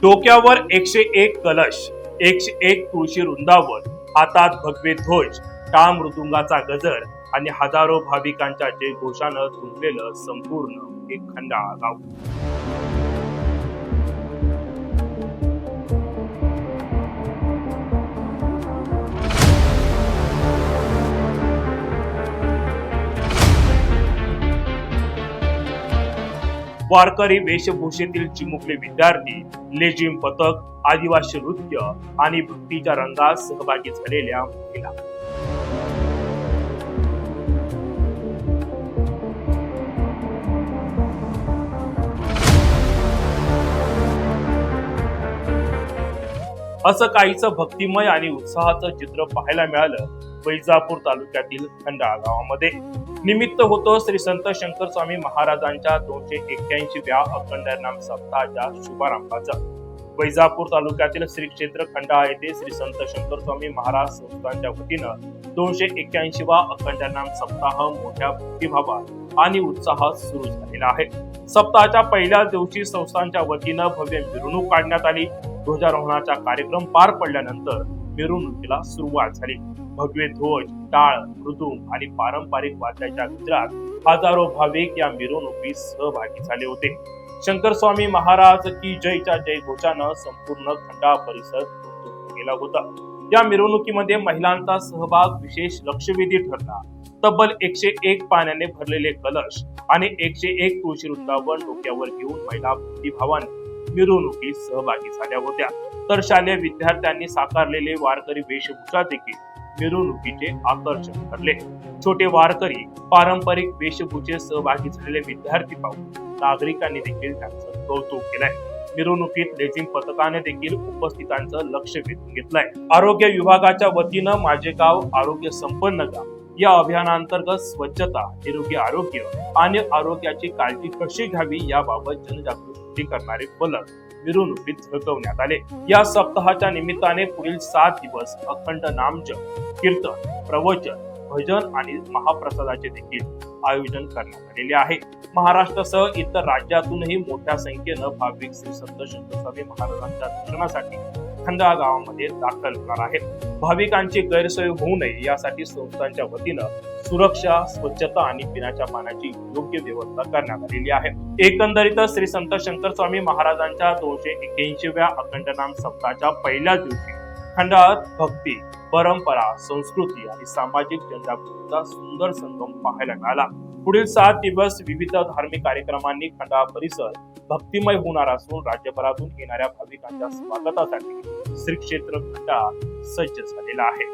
डोक्यावर 101 कलश, 101 तुळशी वृंदावन, हातात भगवे ध्वज, टाळ मृदुंगाचा गजर आणि हजारो भाविकांच्या जयघोषानं तुंबलेलं संपूर्ण एक खंडाळा गाव. वारकरी वेशभूषेतील चिमुकले विद्यार्थी, लेझिम पथक, आदिवासी नृत्य आणि भक्तीच्या रंगात सहभागी झालेल्या महिला. असं काहीच भक्तिमय आणि उत्साहाचं चित्र पाहायला मिळालं वैजापूर तालुक्यातील खंडाळा गावामध्ये. निमित्त होतो श्री संत शंकर स्वामी महाराजांच्या 281व्या अखंड नाम सप्ताहाच्या शुभारंभाचा. वैजापूर तालुक्यातील श्री क्षेत्र खंडाळा येथे श्री संत शंकर स्वामी महाराज संस्थानच्या वतीनं 281वा अखंड नाम सप्ताह मोठ्या भक्तिभावात आणि उत्साहात सुरू झालेला आहे. सप्ताहाच्या पहिल्याच दिवशी संस्थानच्या वतीनं भव्य मिरवणूक काढण्यात आली. ध्वजारोहणाचा कार्यक्रम पार पडल्यानंतर मिरवणुकीला सुरुवात झाली. भगवे ध्वज, टाळ, मृदुंग आणि पारंपरिक वाद्याच्या गजरात हजारो भाविक या मिरवणुकीत सहभागी झाले होते. शंकर स्वामी महाराज की जयच्या जयघोषानं संपूर्ण खंडाळा परिसर दुमदुमून गेला होता. या मिरवणुकीमध्ये महिलांचा सहभाग विशेष लक्षवेधी ठरला. तब्बल 101 पाण्याने भरलेले कलश आणि 101 तुळशी वृंदावन डोक्यावर घेऊन महिला भक्तिभावाने मिरवणुकीत सहभागी झाल्या होत्या. तर शालेय विद्यार्थ्यांनी साकारलेले वारकरी वेशभूषा देखील मिरवणुकीचे आकर्षण ठरले. छोटे वारकरी पारंपरिक वेशभूषेत सहभागी झालेले विद्यार्थी पाहून नागरिकांनी देखील त्यांचं कौतुक केलंय. मिरवणुकीत लेझिम पथकाने देखील उपस्थितांचं लक्ष वेधून घेतलंय. आरोग्य विभागाच्या वतीनं माझे गाव आरोग्य संपन्न गाव या अभियानांतर्गत स्वच्छता, निरोगी आरोग्य आणि आरोग्याची काळजी कशी घ्यावी याबाबत जनजागृती करणारे फलक मिरवणुकीत झळकवण्यात आले. या सप्ताहाच्या निमित्ताने पुढील 7 दिवस अखंड नामजप, कीर्तन, प्रवचन, भजन आणि महाप्रसादाचे देखील आयोजन करण्यात आलेले आहे. महाराष्ट्रासह इतर राज्यातूनही मोठ्या संख्येनं भाविक श्री संत शंकरस्वामी महाराजांच्या दर्शनासाठी खंडाळा गावामध्ये दाखल होणार आहेत. भाविकांची गैरसोय होऊ नये यासाठी संस्थांच्या वतीनं सुरक्षा, स्वच्छता आणि पिण्याच्या पाण्याची योग्य व्यवस्था करण्यात आलेली आहे. एकंदरीत श्री संत शंकर स्वामी महाराजांच्या 281व्या अखंड नाम सप्ताहाच्या पहिल्या दिवशी खंडाळ्यात भक्ती, परंपरा, संस्कृती आणि सामाजिक जनजागृतीचा सुंदर संगम पाहायला मिळाला. पुढील 7 दिवस विविध धार्मिक कार्यक्रमांनी खंडाळा परिसर भक्तिमय होणार असून राज्यभरातून येणाऱ्या भाविकांच्या स्वागतासाठी श्री क्षेत्र खंडाळा सज्ज झालेला आहे.